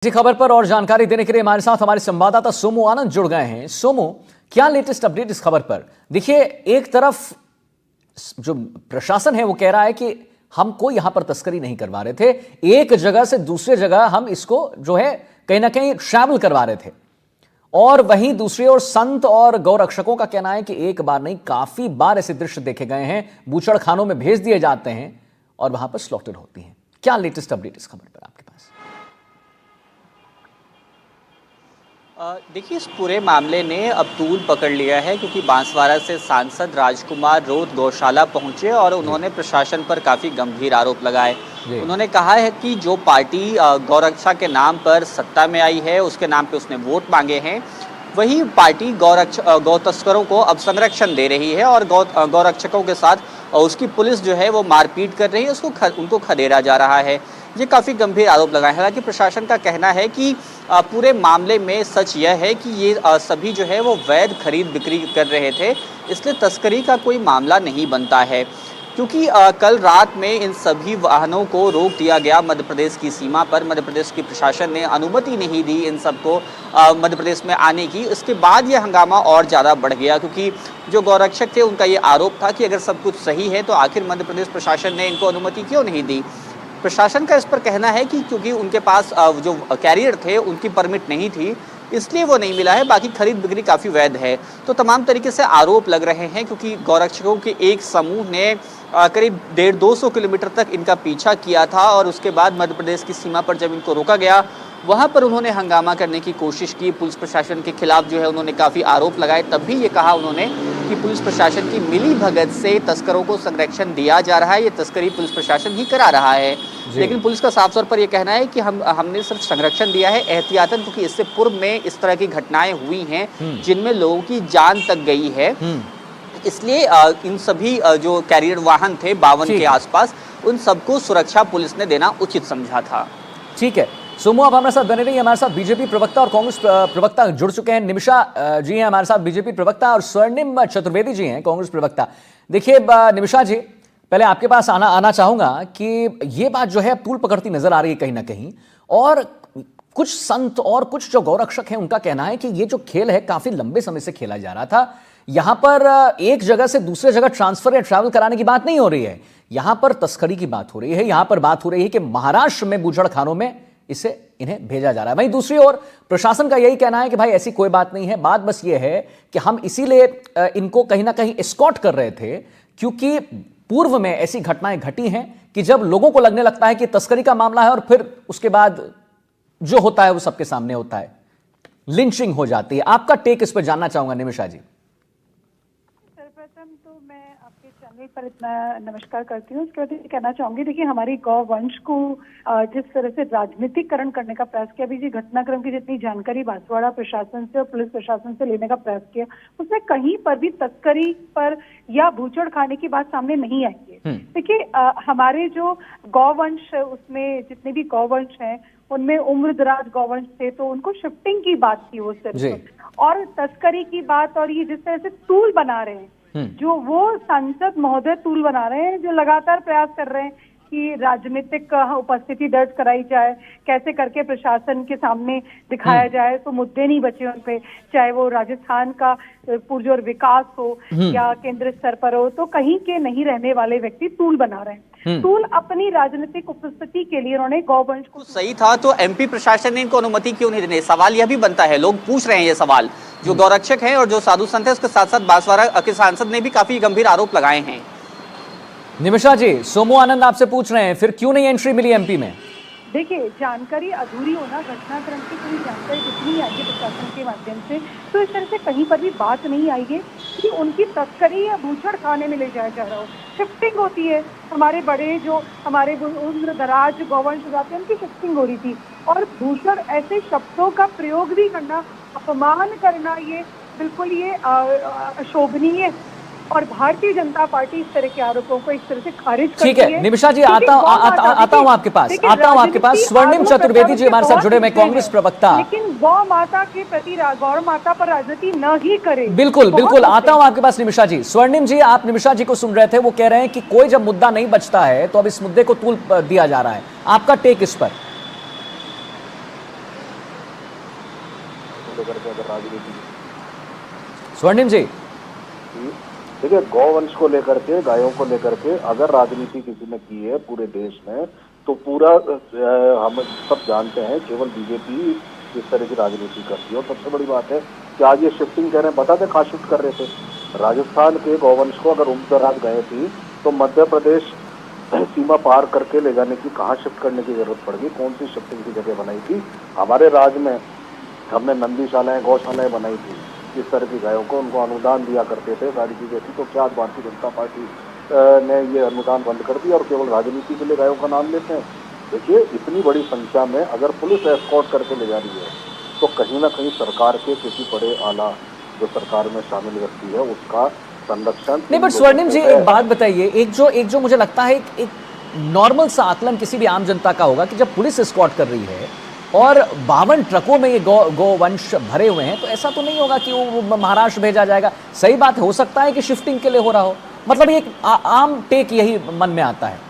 इसी खबर पर और जानकारी देने के लिए हमारे साथ हमारे संवाददाता सोमू आनंद जुड़ गए हैं। सोमू, क्या लेटेस्ट अपडेट इस खबर पर? देखिए, एक तरफ जो प्रशासन है वो कह रहा है कि हम कोई यहां पर तस्करी नहीं करवा रहे थे, एक जगह से दूसरे जगह हम इसको जो है कहीं ना कहीं ट्रैवल करवा रहे थे, और वहीं दूसरी ओर संत और गौरक्षकों का कहना है कि एक बार नहीं काफी बार ऐसे दृश्य देखे गए हैं, बूचड़ खानों में भेज दिए जाते हैं और वहां पर स्लॉटर होती हैं। क्या लेटेस्ट अपडेट इस खबर पर आपके पास? देखिए, इस पूरे मामले ने अब तूल पकड़ लिया है क्योंकि बांसवाड़ा से सांसद राजकुमार रोत गौशाला पहुंचे और उन्होंने प्रशासन पर काफ़ी गंभीर आरोप लगाए। उन्होंने कहा है कि जो पार्टी गौरक्षा के नाम पर सत्ता में आई है, उसके नाम पे उसने वोट मांगे हैं, वही पार्टी गौ तस्करों को अब संरक्षण दे रही है और गौरक्षकों के साथ उसकी पुलिस जो है वो मारपीट कर रही है, उनको खदेड़ा जा रहा है। ये काफ़ी गंभीर आरोप लगाए। हालांकि प्रशासन का कहना है कि पूरे मामले में सच यह है कि ये सभी जो है वो वैध खरीद बिक्री कर रहे थे, इसलिए तस्करी का कोई मामला नहीं बनता है। क्योंकि कल रात में इन सभी वाहनों को रोक दिया गया मध्य प्रदेश की सीमा पर। मध्य प्रदेश की प्रशासन ने अनुमति नहीं दी इन सबको मध्य प्रदेश में आने की। इसके बाद ये हंगामा और ज़्यादा बढ़ गया क्योंकि जो गौरक्षक थे उनका ये आरोप था कि अगर सब कुछ सही है तो आखिर मध्य प्रदेश प्रशासन ने इनको अनुमति क्यों नहीं दी। प्रशासन का इस पर कहना है कि क्योंकि उनके पास जो कैरियर थे उनकी परमिट नहीं थी, इसलिए वो नहीं मिला है, बाकी खरीद बिक्री काफ़ी वैध है। तो तमाम तरीके से आरोप लग रहे हैं क्योंकि गौरक्षकों के एक समूह ने करीब 150-200 किलोमीटर तक इनका पीछा किया था और उसके बाद मध्य प्रदेश की सीमा पर जब इनको रोका गया, वहाँ पर उन्होंने हंगामा करने की कोशिश की। पुलिस प्रशासन के खिलाफ जो है उन्होंने काफ़ी आरोप लगाए। तब भी ये कहा उन्होंने कि पुलिस प्रशासन की मिली भगत से तस्करों को संरक्षण दिया जा रहा है, ये तस्करी पुलिस प्रशासन ही करा रहा है। लेकिन पुलिस का साफ तौर पर यह कहना है कि हमने सिर्फ संरक्षण दिया है एहतियातन, क्योंकि इससे पूर्व में इस तरह की घटनाएं हुई हैं जिनमें लोगों की जान तक गई है। इसलिए इन सभी जो कैरियर वाहन थे 52 के आसपास, उन सबको सुरक्षा पुलिस ने देना उचित समझा था। ठीक है सोमू, आप हमारे साथ बने रहिए। हमारे साथ बीजेपी प्रवक्ता और कांग्रेस प्रवक्ता जुड़ चुके हैं। निमिषा जी हैं हमारे साथ, बीजेपी प्रवक्ता, और स्वर्णिम चतुर्वेदी जी हैं, कांग्रेस प्रवक्ता। देखिए निमिषा जी, पहले आपके पास आना चाहूंगा कि ये बात जो है तूल पकड़ती नजर आ रही है कहीं ना कहीं, और कुछ संत और कुछ जो गौरक्षक हैं उनका कहना है कि ये जो खेल है काफी लंबे समय से खेला जा रहा था। यहां पर एक जगह से दूसरे जगह ट्रांसफर या ट्रैवल कराने की बात नहीं हो रही है, यहां पर तस्करी की बात हो रही है। यहां पर बात हो रही है कि महाराष्ट्र में बूचड़ खानों में इसे इन्हें भेजा जा रहा है। वहीं दूसरी ओर प्रशासन का यही कहना है कि भाई ऐसी कोई बात नहीं है, बात बस ये है कि हम इसीलिए इनको कहीं ना कहीं एस्कॉर्ट कर रहे थे क्योंकि पूर्व में ऐसी घटनाएं घटी हैं कि जब लोगों को लगने लगता है कि तस्करी का मामला है और फिर उसके बाद जो होता है वो सबके सामने होता है, लिंचिंग हो जाती है। आपका टेक इस पर जानना चाहूंगा निमिषा जी। सर्वप्रथम तो मैं आपके चैनल पर इतना नमस्कार करती हूँ। उसके बाद कहना चाहूंगी, देखिए हमारी गौ वंश को जिस तरह से राजनीतिकरण करने का प्रयास किया, अभी जी घटनाक्रम की जितनी जानकारी बांसवाड़ा प्रशासन से और पुलिस प्रशासन से लेने का प्रयास किया, उसमें कहीं पर भी तस्करी पर या भूचड़ खाने की बात सामने नहीं आई है। देखिए हमारे जो गौवंश, उसमें जितने भी गौवंश हैं उनमें उम्र दराज गौवंश थे, तो उनको शिफ्टिंग की बात थी वो सिर्फ, और तस्करी की बात, और ये जिस तरह से टूल बना रहे हैं, जो वो सांसद महोदय टूल बना रहे हैं, जो लगातार प्रयास कर रहे हैं कि राजनीतिक उपस्थिति दर्ज कराई जाए, कैसे करके प्रशासन के सामने दिखाया जाए तो मुद्दे नहीं बचे उन पे, चाहे वो राजस्थान का पुरजोर विकास हो या केंद्र स्तर पर हो, तो कहीं के नहीं रहने वाले व्यक्ति टूल बना रहे हैं। टूल अपनी राजनीतिक उपस्थिति के लिए उन्होंने गौवंश को सही था तो एमपी प्रशासन ने इनको अनुमति क्यों नहीं देने? सवाल यह भी बनता है, लोग पूछ रहे हैं ये सवाल। जो गौरक्षक हैं और जो साधु संत है, उसके साथ साथ बांसवाड़ा के सांसद ने भी काफी गंभीर आरोप लगाए हैं। निमिषा जी, सोमू आनंद आपसे पूछ रहे हैं फिर क्यों नहीं एंट्री मिली एमपी में? देखिए, जानकारी अधूरी होना, घटनाक्रम की पूरी जानकारी कुछ नहीं आई है प्रशासन के माध्यम से, तो इस तरह से कहीं पर भी बात नहीं आई है कि उनकी तस्करी या भूचड़ खाने में ले जाया जा रहा हो। शिफ्टिंग होती है, हमारे बड़े जो हमारे उम्र दराज गौवंश जाते हैं उनकी शिफ्टिंग हो रही थी, और भूचड़ ऐसे शब्दों का प्रयोग भी करना, अपमान करना, ये बिल्कुल ये अशोभनीय, और भारतीय जनता पार्टी इस तरह के आरोपों को इस तरह से खारिज करती है। ठीक है निमिषा जी, आता हूं आपके पास। स्वर्णिम चतुर्वेदी जी हमारे साथ जुड़े, मैं कांग्रेस प्रवक्ता। लेकिन गौ माता के प्रति, गौ माता पर राजनीति न ही करे। बिल्कुल आता हूं आपके पास निमिषा जी। स्वर्णिम जी, आप निमिषा जी को सुन रहे थे, वो कह रहे हैं कि कोई जब मुद्दा नहीं बचता है तो अब इस मुद्दे को तूल दिया जा रहा है। आपका टेक इस पर? लेकर के अगर राजनीति स्वर्णिम जी, देखिए, गौवंश को लेकर के, गायों को लेकर के अगर राजनीति किसी ने की है पूरे देश में, तो पूरा हम सब जानते हैं केवल बीजेपी इस तरह की राजनीति करती है। और सबसे बड़ी बात है कि आज ये शिफ्टिंग कह रहे हैं, बता दें कहाँ शिफ्ट कर रहे थे। राजस्थान के गौवंश को अगर उम्र गए थी तो मध्य प्रदेश सीमा पार करके ले जाने की कहाँ शिफ्ट करने की जरूरत पड़ गई, कौन सी शिफ्टिंग की जगह बनाई थी। हमारे राज्य में हमने नंदीशालाएं, गौशालाएं बनाई थी, इस तरह की गायों को उनको अनुदान दिया करते थे, सारी चीजें थी। तो क्या भारतीय जनता पार्टी ने ये अनुदान बंद कर दिया और केवल राजनीति के लिए गायों का नाम लेते हैं? देखिए, इतनी बड़ी संख्या में अगर पुलिस एस्कॉर्ट करके ले जा रही है तो कहीं ना कहीं सरकार के किसी बड़े आला जो सरकार में शामिल व्यक्ति है उसका संरक्षण नहीं, बट स्वर्णिम जी एक बात बताइए, एक जो मुझे लगता है एक नॉर्मल सा आकलन किसी भी आम जनता का होगा कि जब पुलिस एस्कॉर्ट कर रही है और 52 ट्रकों में ये गौवंश भरे हुए हैं, तो ऐसा तो नहीं होगा कि वो महाराष्ट्र भेजा जाएगा। सही बात हो सकता है कि शिफ्टिंग के लिए हो रहा हो, मतलब ये आम टेक यही मन में आता है।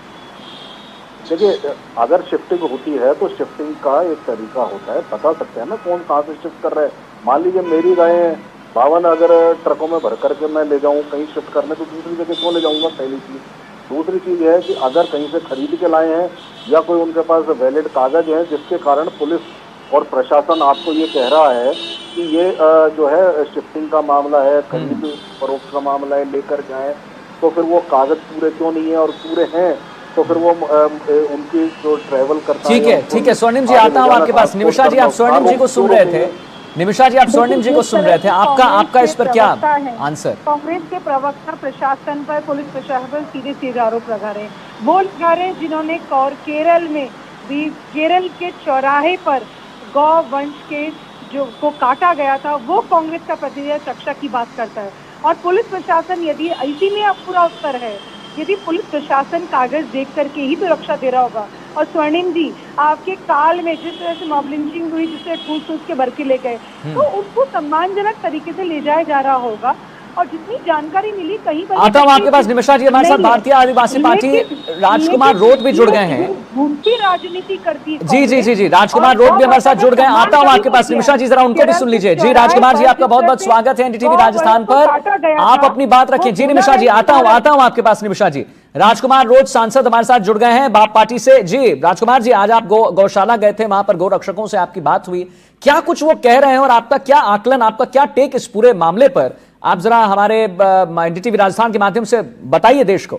देखिए, अगर शिफ्टिंग होती है तो शिफ्टिंग का एक तरीका होता है, बता सकते हैं ना कौन कहाँ से शिफ्ट कर रहे हैं। मान लीजिए मेरी गायें 52 अगर ट्रकों में भर करके मैं ले जाऊं कहीं शिफ्ट करने, तो दूसरी जगह क्यों ले जाऊंगा? पहली चीज। दूसरी चीज है कि अगर कहीं से खरीद के लाए हैं या कोई उनके पास वैलिड कागज है जिसके कारण पुलिस और प्रशासन आपको ये कह रहा है कि ये जो है शिफ्टिंग का मामला है, खरीद फरोख्त का मामला है, लेकर जाए, तो फिर वो कागज पूरे क्यों नहीं है? और पूरे हैं तो फिर वो उनकी जो ट्रैवल करता है। ठीक है स्वर्णिम जी, आता हूँ आपके पास। निमिषा जी, आप स्वर्णिम जी को सुन रहे थे। निमिषा जी, आप स्वर्णिम जी को सुन रहे थे, आपका इस पर क्या आंसर? कांग्रेस के प्रवक्ता प्रशासन पर, पुलिस प्रशासन पर सीधे सीधे आरोप लगा रहे हैं। वो लगा रहे जिन्होंने केरल में भी, केरल के चौराहे पर गौ वंश के जो को काटा गया था, वो कांग्रेस का प्रतिनिधि रक्षा की बात करता है। और पुलिस प्रशासन, यदि इसी में अब पूरा उत्तर है, यदि पुलिस प्रशासन कागज देख करके ही तो रक्षा दे रहा होगा। और स्वर्णिम जी, आपके काल में जिस तरह से मॉब लिंचिंग हुई, जिससे ठूस के भर के ले गए, तो उसको सम्मानजनक तरीके से ले जाया जा रहा होगा। और जितनी जानकारी मिली कहीं पर, आता हूँ आपके पास निमिषा जी, हमारे साथ भारतीय आदिवासी पार्टी राजकुमार रोत भी जुड़ गए हैं। झूठी राजनीति करती है। जी, राजकुमार रोत भी हमारे साथ जुड़ गए। आता हूँ आपके पास निमिषा जी, जरा उनको भी सुन लीजिए। जी राजकुमार जी, आपका बहुत बहुत स्वागत है एनडीटीवी राजस्थान पर, आप अपनी बात रखें। जी निमिषा जी, आता हूँ आपके पास। निमिषा जी, राजकुमार रोत सांसद हमारे साथ जुड़ गए हैं बाप पार्टी से। जी राजकुमार जी, आज आप गौशाला गए थे, वहां पर गौ रक्षकों से आपकी बात हुई, क्या कुछ वो कह रहे हैं और आपका क्या आकलन, आपका क्या टेक इस पूरे मामले पर, आप जरा हमारे एनडीटीवी राजस्थान के माध्यम से बताइए देश को।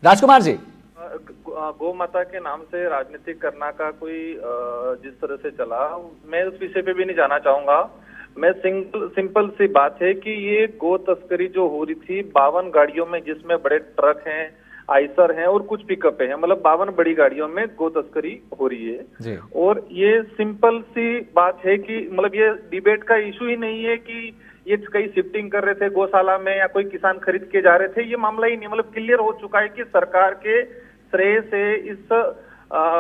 राजकुमार जी, गौ माता के नाम से राजनीति करना का कोई जिस तरह से चला, मैं उस विषय पे भी नहीं जाना चाहूंगा। मैं सिंपल सी बात है कि ये गो तस्करी जो हो रही थी 52 गाड़ियों में, जिसमें बड़े ट्रक हैं, आइसर हैं और कुछ पिकअप है, मतलब 52 बड़ी गाड़ियों में गो तस्करी हो रही है जी। और ये सिंपल सी बात है कि मतलब ये डिबेट का इशू ही नहीं है कि ये कहीं शिफ्टिंग कर रहे थे गौशाला में या कोई किसान खरीद के जा रहे थे, ये मामला ही नहीं, मतलब क्लियर हो चुका है कि सरकार के श्रेय से इस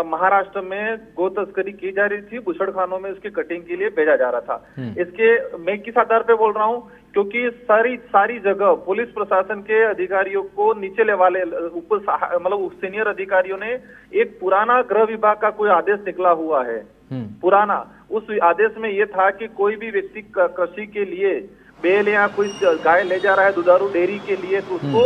महाराष्ट्र में गो तस्करी की जा रही थी, बुछड़खानों में उसकी कटिंग के लिए भेजा जा रहा था। इसके मैं किस आधार पे बोल रहा हूँ, क्योंकि सारी जगह पुलिस प्रशासन के अधिकारियों को नीचे ले वाले मतलब सीनियर अधिकारियों ने एक पुराना गृह विभाग का कोई आदेश निकला हुआ है, पुराना, उस आदेश में ये था कि कोई भी व्यक्ति कृषि के लिए बेल या कोई गाय ले जा रहा है दुधारू डेयरी के लिए, तो उसको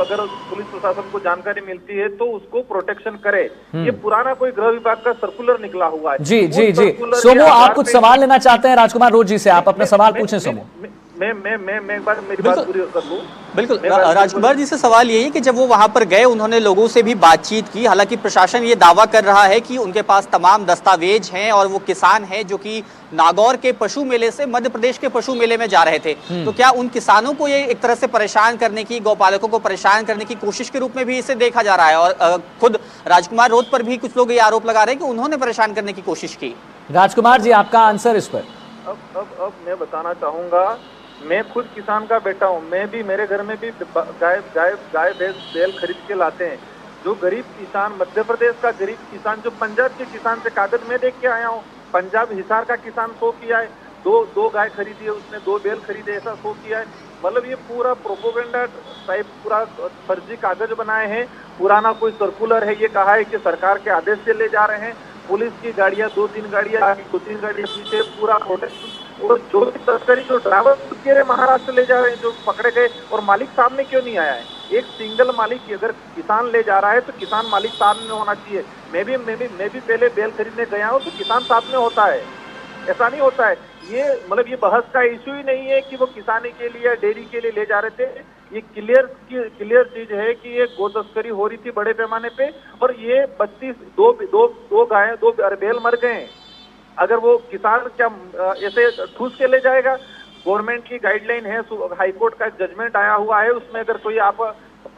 अगर पुलिस प्रशासन को जानकारी मिलती है तो उसको प्रोटेक्शन करे। ये पुराना कोई गृह विभाग का सर्कुलर निकला हुआ है। जी सोमू, आप कुछ सवाल लेना चाहते हैं राजकुमार रोज जी से, आप अपना सवाल पूछें सोमू। मैं एक बार मेरी बात पूरी कर लूं। बिल्कुल, राजकुमार जी से सवाल यही है कि जब वो वहां पर गए, उन्होंने लोगों से भी बातचीत की, हालांकि प्रशासन ये दावा कर रहा है कि उनके पास तमाम दस्तावेज हैं और वो किसान हैं जो कि नागौर के पशु मेले से मध्य प्रदेश के पशु मेले में जा रहे थे, तो क्या उन किसानों को ये एक तरह से परेशान करने की, गौपालकों को परेशान करने की कोशिश के रूप में भी इसे देखा जा रहा है? और खुद राजकुमार रोत पर भी कुछ लोग ये आरोप लगा रहे हैं कि उन्होंने परेशान करने की कोशिश की। राजकुमार जी, आपका आंसर इस पर? अब मैं बताना चाहूंगा, मैं खुद किसान का बेटा हूँ, मैं भी, मेरे घर में भी गाय भैंस बैल खरीद के लाते हैं। जो गरीब किसान, मध्य प्रदेश का गरीब किसान, जो पंजाब के किसान से कागज में देख के आया हूँ, पंजाब हिसार का किसान 100 किया है, दो गाय खरीदी है उसने, 2 बैल खरीदे, ऐसा 100 किया है। मतलब ये पूरा प्रोपोगेंडा टाइप पूरा फर्जी कागज बनाए हैं, पुराना कोई सर्कुलर है, ये कहा है कि सरकार के आदेश से ले जा रहे हैं, पुलिस की गाड़ियां 2-3 गाड़ियां आगे 2-3 गाड़ियां पीछे, पूरा प्रोटेक्शन। और जो भी तस्करी जो ड्राइवर कह रहे महाराष्ट्र ले जा रहे हैं, जो पकड़े गए, और मालिक सामने क्यों नहीं आया है? एक सिंगल मालिक, अगर किसान ले जा रहा है तो किसान मालिक सामने होना चाहिए। मैं भी पहले बैल खरीदने गया हूँ तो किसान साथ में होता है, ऐसा नहीं होता है। ये मतलब ये बहस का इशू ही नहीं है कि वो किसानी के लिए या डेयरी के लिए ले जा रहे थे। ये क्लियर चीज है कि ये गो तस्करी हो रही थी बड़े पैमाने पे, और ये 32 दो गाय 2 बैल मर गए। अगर वो किसान क्या ऐसे ठूस के ले जाएगा? गवर्नमेंट की गाइडलाइन है, हाईकोर्ट का जजमेंट आया हुआ है, उसमें अगर कोई आप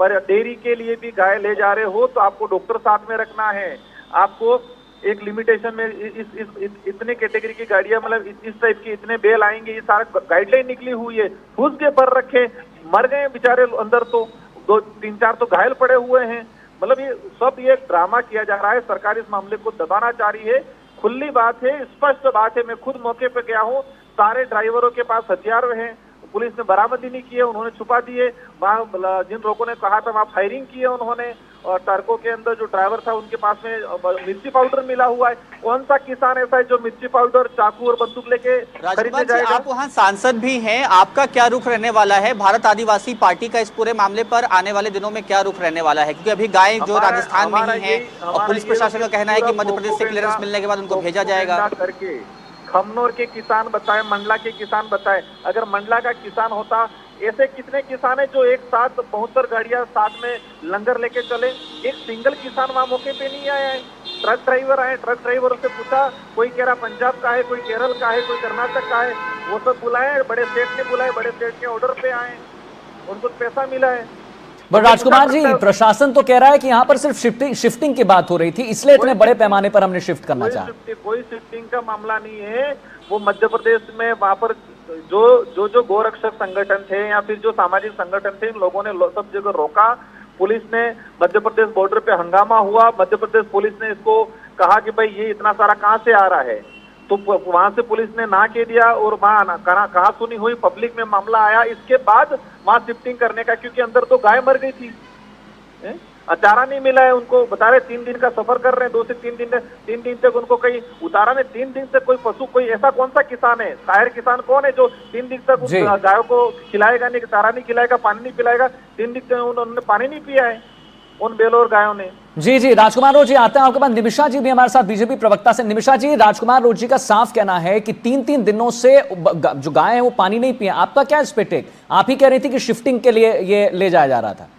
डेयरी के लिए भी गाय ले जा रहे हो तो आपको डॉक्टर साथ में रखना है, आपको एक लिमिटेशन में इतने कैटेगरी की गाड़ियां, मतलब इस टाइप की इतने बेल आएंगे, ये सारा गाइडलाइन निकली हुई है। ठूस के पर रखे, मर गए बेचारे अंदर, तो 2-3-4 तो घायल पड़े हुए हैं। मतलब ये सब ये ड्रामा किया जा रहा है, सरकार इस मामले को दबाना चाह रही है। खुली बात है, स्पष्ट बात है, मैं खुद मौके पे गया हूँ, सारे ड्राइवरों के पास हथियार हैं, पुलिस ने बरामदी नहीं किए, उन्होंने छुपा दिए। वहाँ जिन लोगों ने कहा था वहाँ फायरिंग की है उन्होंने, और ट्रकों के अंदर जो ड्राइवर था उनके पास में मिर्ची पाउडर मिला हुआ है। कौन सा किसान ऐसा है जो मिर्ची पाउडर, चाकू और बंदूक लेके खरीदने जाएगा? आप वहाँ सांसद भी हैं, आपका क्या रुख रहने वाला है? भारत आदिवासी पार्टी का इस पूरे मामले पर आने वाले दिनों में क्या रुख रहने वाला है? क्योंकि अभी गाय जो राजस्थान में ही है और पुलिस प्रशासन का कहना है कि मध्य प्रदेश से क्लियरेंस मिलने के बाद उनको भेजा जाएगा। करके खमनोर के किसान बताए, मंडला के किसान बताए, अगर मंडला का किसान होता, ऐसे कितने किसान है जो एक साथ 72 गाड़ियां साथ में लंगर लेके चले? एक सिंगल किसान वहां मौके पे नहीं आया है। ट्रक ड्राइवर आए, ट्रक ड्राइवर से पूछा, कोई कह रहा पंजाब का है, कोई केरल का है, कोई कर्नाटक का है, वो सब बुलाए, बड़े सेठ ने बुलाए, बड़े सेठ के ऑर्डर पे आए, उनको पैसा मिला है। बट राजकुमार जी, प्रशासन तो कह रहा है कि यहाँ पर सिर्फ शिफ्टिंग की बात हो रही थी, इसलिए इतने बड़े पैमाने पर हमने शिफ्ट करना चाहा। कोई शिफ्टिंग का मामला नहीं है। वो मध्य प्रदेश में वहां पर जो गोरक्षक संगठन थे या फिर जो सामाजिक संगठन थे, इन लोगों ने सब जगह रोका। पुलिस ने मध्य प्रदेश बॉर्डर पे हंगामा हुआ, मध्य प्रदेश पुलिस ने इसको कहा कि भाई ये इतना सारा कहां से आ रहा है, तो वहां से पुलिस ने ना कह दिया और वहां कहा सुनी हुई, पब्लिक में मामला आया। इसके बाद वहां शिफ्टिंग करने का, क्योंकि अंदर तो गाय मर गई थी, चारा नहीं मिला है उनको। बता रहे 3 दिन का सफर कर रहे हैं, 2 से 3 दिन तक उनको कहीं उतारा नहीं। 3 दिन से कोई पशु, कोई ऐसा कौन सा किसान है, कायर किसान कौन है जो 3 दिन तक गायों को खिलाएगा नहीं, चारा नहीं खिलाएगा, पानी नहीं पिलाएगा? 3 दिन तक उन्होंने पानी नहीं पिया है उन बैलों और गायों ने। जी राजकुमार रोज जी, आते हैं आपके पास। निमिषा जी भी हमारे साथ, बीजेपी प्रवक्ता से। निमिषा जी, राजकुमार रोज जी का साफ कहना है कि 3 दिनों से जो गाय है वो पानी नहीं पिए। आपका क्या इस पे टेक? आप ही कह रही थी कि शिफ्टिंग के लिए ये ले जाया जा रहा था।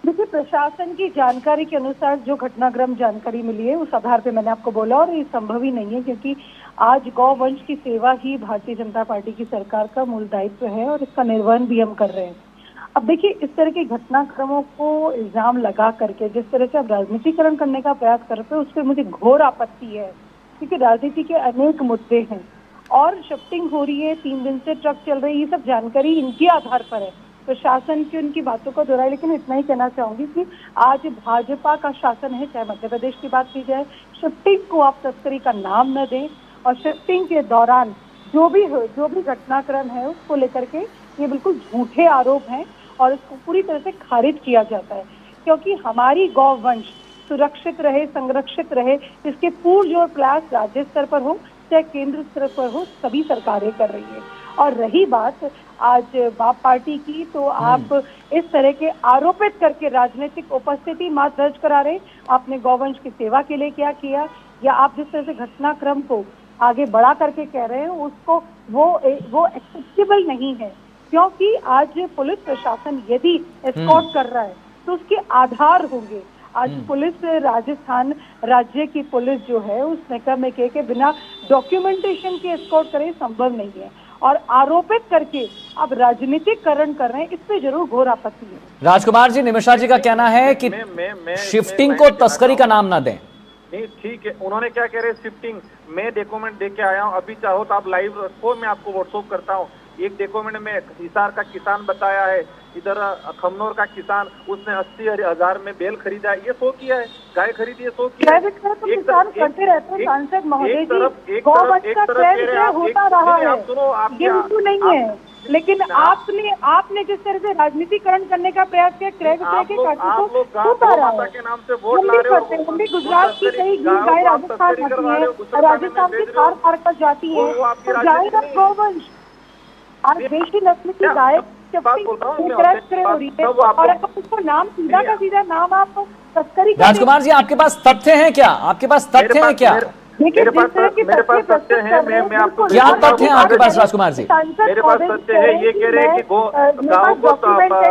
देखिए, प्रशासन की जानकारी के अनुसार जो घटनाक्रम जानकारी मिली है उस आधार पे मैंने आपको बोला, और ये संभव ही नहीं है, क्योंकि आज गौवंश की सेवा ही भारतीय जनता पार्टी की सरकार का मूल दायित्व है और इसका निर्वहन भी हम कर रहे हैं। अब देखिए, इस तरह के घटनाक्रमों को इल्जाम लगा करके जिस तरह से आप राजनीतिकरण करने का प्रयास कर रहे हो, उस पर मुझे घोर आपत्ति है, क्योंकि राजनीति के अनेक मुद्दे हैं और शिफ्टिंग हो रही है, 3 दिन से ट्रक चल रही है, ये सब जानकारी इनके आधार पर है, प्रशासन की उनकी बातों को दोहराए। लेकिन इतना ही कहना चाहूंगी कि आज भाजपा का शासन है, चाहे मध्य प्रदेश की बात की जाए, शिफ्टिंग को आप तस्करी का नाम न दें, और शिफ्टिंग के दौरान जो भी घटनाक्रम है उसको लेकर के ये बिल्कुल झूठे आरोप हैं और इसको पूरी तरह से खारिज किया जाता है, क्योंकि हमारी गौवंश सुरक्षित रहे, संरक्षित रहे, इसके पुरजोर प्रयास राज्य स्तर पर हो चाहे केंद्र स्तर पर हो, सभी सरकारें कर रही है। और रही बात आज बाप पार्टी की, तो आप इस तरह के आरोपित करके राजनीतिक उपस्थिति मात्र दर्ज करा रहे। आपने गौवंश की सेवा के लिए क्या किया, या आप जिस तरह से घटनाक्रम को आगे बढ़ा करके कह रहे हैं, उसको वो एक्सेप्टेबल नहीं है, क्योंकि आज पुलिस प्रशासन यदि एस्कॉर्ट कर रहा है तो उसके आधार होंगे। आज पुलिस, राजस्थान राज्य की पुलिस जो है उसने कहा में के बिना डॉक्यूमेंटेशन के एस्कॉर्ट करे संभव नहीं है, और आरोपित करके अब राजनीतिकरण कर रहे हैं, इस पे जरूर घोर आपत्ति है। राजकुमार जी, निमिषा जी का कहना है कि शिफ्टिंग को तस्करी का नाम ना दें। नहीं, ठीक है, उन्होंने क्या कह रहे हैं शिफ्टिंग, मैं डॉक्यूमेंट दे के आया हूँ, अभी चाहो तो आप लाइव रखो, मैं आपको व्हाट्सएप करता हूँ। एक डॉक्यूमेंट में हिसार का किसान बताया है, इधर खमनौर का किसान, उसने 80,000 में बैल खरीदा है, ये शो किया है, गाय खरीदी है, शो किया है। किसान करते रहते हैं सांसद महोदय जी, गौवंश का क्रय विक्रय होता रहा है, ये इशू नहीं है। लेकिन आपने जिस तरह से राजनीतिकरण करने का प्रयास किया, क्रय विक्रय के काटों को खूब आ रहा है। के नाम से वोट ला रहे हो। हम भी गुजरात की कई गाय राजस्थान आती है, राजस्थान की खार खार कर जाती है, तो गाय का गोवंश और देशी नस्ल की गाय हो रही है, और अगर उसको नाम सीधा का सीधा नाम आप तस्करी राजकुमार जी, आपके पास तथ्य हैं क्या? आपके पास तथ्य हैं क्या? मेरे पास तथ्य है। मैं आपको क्या तथ्य हैं आपके पास राजकुमार जी? मेरे पास तथ्य है, ये कह रहे हैं कि गाँव को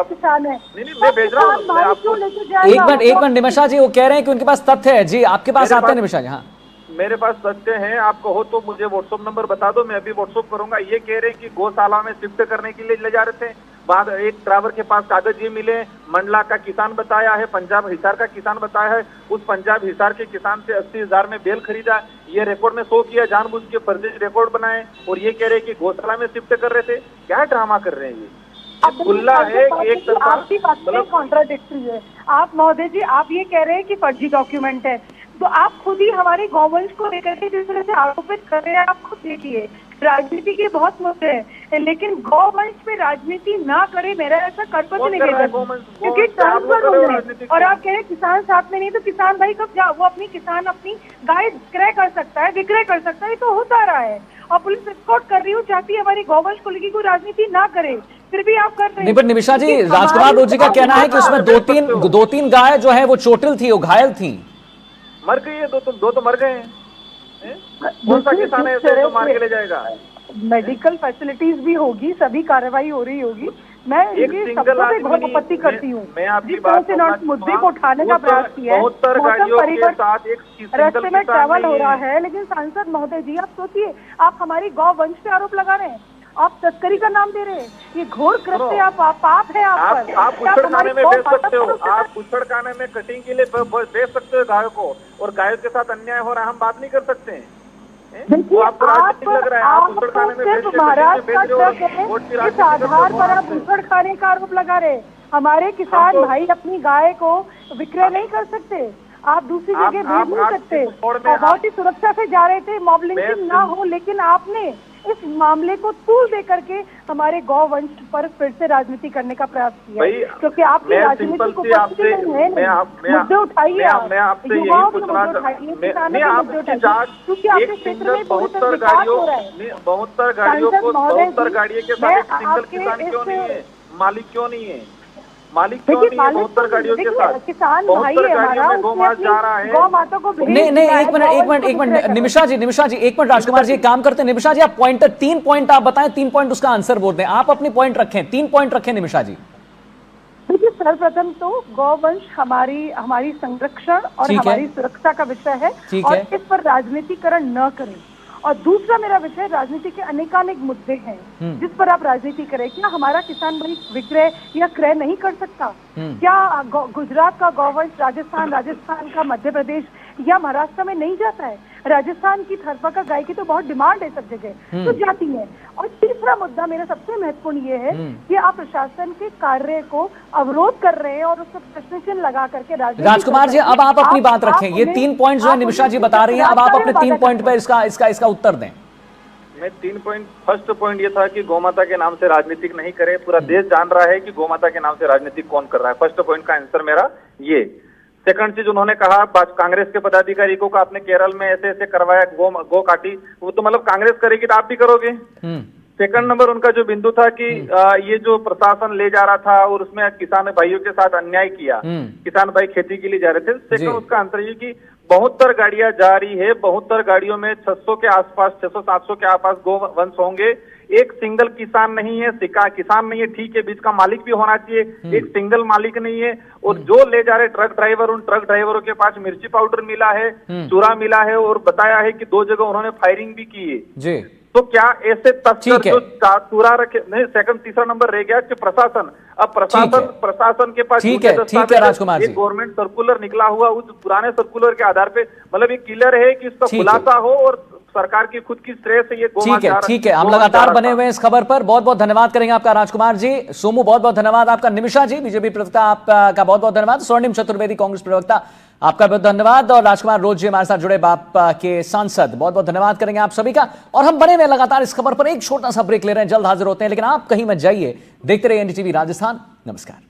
किसान है। नहीं मैं भेज रहा हूँ, मैं आपको एक मिनट निमिषा जी, वो कह रहे हैं कि उनके पास तथ्य है। जी, आपके पास आते हैं निमिषा जी। हाँ, मेरे पास तथ्य है, आपको हो तो मुझे व्हाट्सएप नंबर बता दो, मैं अभी व्हाट्सएप करूंगा। ये कह रहे हैं कि गौशाला में शिफ्ट करने के लिए ले जा रहे थे, बाद एक ड्राइवर के पास कागज ये मिले, मंडला का किसान बताया है, पंजाब हिसार का किसान बताया है, उस पंजाब हिसार के किसान से 80,000 में बेल खरीदा, ये रिकॉर्ड में शो किया, जानबूझ के फर्जी रिकॉर्ड बनाए, और ये कह रहे हैं कि गौशाला में शिफ्ट कर रहे थे। क्या ड्रामा कर रहे हैं ये? खुला है एक तरफा, मतलब कॉन्ट्राडिक्टरी है। आप महोदय जी, आप ये कह रहे हैं कि फर्जी डॉक्यूमेंट है, तो आप खुद ही हमारे गौवंश को लेकर के जिस तरह से आरोपित कर रहे हैं, आप खुद देखिए। राजनीति के बहुत मुद्दे हैं, लेकिन गौवंश में राजनीति ना करे, मेरा ऐसा कर्तव्य निवेदन, क्योंकि ट्रांसफर हो गए। और आप कह रहे हैं किसान साथ में नहीं, तो किसान भाई कब वो अपनी गाय क्रय कर सकता है, विक्रय कर सकता है, ये तो होता रहा है। और पुलिस एस्कॉर्ट कर रही हो, चाहती है हमारी गौवंश को लेकर कोई राजनीति ना करे, फिर भी आप कर रहे हैं। नहीं, पर निमिषा जी, राजकुमार रोज जी का कहना है कि उसमें दो तीन गाय जो है वो चोटिल थी, वो घायल थी, मर गई है। दो तो मर गए हैं। कौन सा किसान है ऐसे जो मार के ले जाएगा? मेडिकल फैसिलिटीज भी होगी, सभी कार्रवाई हो रही होगी। मैं ये सबसे बहुत आपत्ति करती हूँ, जिस तरह से इस मुद्दे को उठाने का प्रयास किया है। रास्ते में ट्रैवल हो रहा है, लेकिन सांसद महोदय जी, आप सोचिए, आप हमारी गौ वंश पे आरोप लगा रहे हैं, आप तस्करी का नाम दे रहे हैं, ये घोर कृत्य, आप पाप है आप पर। आप कुछड़खाने में बेच सकते हो, आप कुछड़खाने में कटिंग के लिए बेच सकते हो गायों को, और गायों के साथ अन्याय हो रहा है, हम बात नहीं कर सकते हैं। देखिए, आप सिर्फ महाराष्ट्र का ट्रक है, इस आधार पर आप कुछड़खाने का आरोप लगा रहे। हमारे किसान भाई अपनी गाय को विक्रय नहीं कर सकते, आप दूसरी जगह भेज नहीं सकते। बहुत ही सुरक्षा से जा रहे थे, मॉब लिंचिंग ना हो, लेकिन आपने इस मामले को तूल दे करके हमारे गौ वंश पर फिर से राजनीति करने का प्रयास किया, क्योंकि आपकी राजनीति को मुद्दे उठाइए, युवाओं के मुद्दे उठाइए, किसानों के मुद्दे उठाइए, क्योंकि आपके क्षेत्र में बहुत सारा विकास हो रहा है। 72 गाड़ियों को 72 गाड़ियों के साथ एक सिंगल किसान क्यों नहीं है? मालिक क्यों नहीं है? मालिक क्यों नहीं है 72 गाड़ियों के साथ? किसान भाई है हमारा, गौ माता को नहीं, एक मिनट निमिषा जी, एक मिनट राजकुमार जी, एक काम करते हैं निमिषा जी, आप पॉइंटर 3 पॉइंट आप बताएं, 3 पॉइंट उसका आंसर बोल दें, आप अपनी पॉइंट रखें, 3 पॉइंट रखें निमिषा जी। देखिए, सर्वप्रथम तो गौवंश हमारी संरक्षण और हमारी सुरक्षा का विषय है, और इस पर राजनीतिकरण न करें। और दूसरा मेरा विषय, राजनीति के अनेकानेक मुद्दे हैं जिस पर आप राजनीति करें। क्या हमारा किसान भाई विक्रय या क्रय नहीं कर सकता? क्या गुजरात का गौवंश राजस्थान का मध्य प्रदेश या महाराष्ट्र में नहीं जाता है? राजस्थान की थरपका गाय की तो बहुत डिमांड है सब जगह, तो जाती है। और तीसरा मुद्दा मेरा सबसे महत्वपूर्ण ये है कि आप प्रशासन के कार्य को अवरोध कर रहे हैं और उस पर प्रश्न चिन्ह लगा करके राजकुमार जी, अब आप अपनी बात रखें, ये 3 पॉइंट जो है निमिषा जी बता रही हैं, अब आप अपने 3 पॉइंट पर इसका उत्तर दें। मैं 3 पॉइंट, फर्स्ट पॉइंट ये था कि गौमाता के नाम से राजनीतिक नहीं करे, पूरा देश जान रहा है कि गौमाता के नाम से राजनीतिक कौन कर रहा है। फर्स्ट पॉइंट का आंसर मेरा ये। सेकंड चीज उन्होंने कहा, कांग्रेस के पदाधिकारी को आपने केरल में ऐसे ऐसे करवाया, गो काटी, वो तो मतलब कांग्रेस करेगी तो आप भी करोगे। सेकंड नंबर उनका जो बिंदु था कि ये जो प्रशासन ले जा रहा था और उसमें किसान भाइयों के साथ अन्याय किया, किसान भाई खेती के लिए जा रहे थे। सेकंड उसका आंसर ये कि 72 गाड़ियां जा रही है, 72 गाड़ियों में 600 के आसपास, 600-700 के आसपास गो वंश होंगे। एक सिंगल किसान नहीं है, किसान नहीं है, ठीक है, बीच का मालिक भी होना चाहिए, एक सिंगल मालिक नहीं है। और जो ले जा रहे ट्रक ड्राइवर, उन ट्रक ड्राइवरों के पास मिर्ची पाउडर मिला है, चूरा मिला है, और बताया है कि 2 जगह उन्होंने फायरिंग भी की है जी। तो क्या ऐसे तस्कर जो चूरा रखे नहीं? सेकंड तीसरा नंबर रह गया कि प्रशासन, अब प्रशासन के पास राजकुमार जी, गवर्नमेंट सर्कुलर निकला हुआ, उस पुराने सर्कुलर के आधार पे मतलब ये क्लियर है कि इसका खुलासा हो और सरकार की खुद की श्रेय से ये ठीक है, हम लगातार बने हुए हैं इस खबर पर। बहुत बहुत धन्यवाद करेंगे आपका राजकुमार जी। सोमू बहुत बहुत धन्यवाद आपका। निमिषा जी, बीजेपी प्रवक्ता, आपका बहुत बहुत धन्यवाद। स्वर्णिम चतुर्वेदी, कांग्रेस प्रवक्ता, आपका बहुत धन्यवाद। और राजकुमार रोज जी हमारे साथ जुड़े बाप के सांसद, बहुत बहुत धन्यवाद करेंगे आप सभी का। और हम बने हुए लगातार इस खबर पर एक छोटा सा ब्रेक ले रहे हैं, जल्द हाजिर होते हैं, लेकिन आप कहीं मत जाइए, देखते रहिए एनडीटीवी राजस्थान। नमस्कार।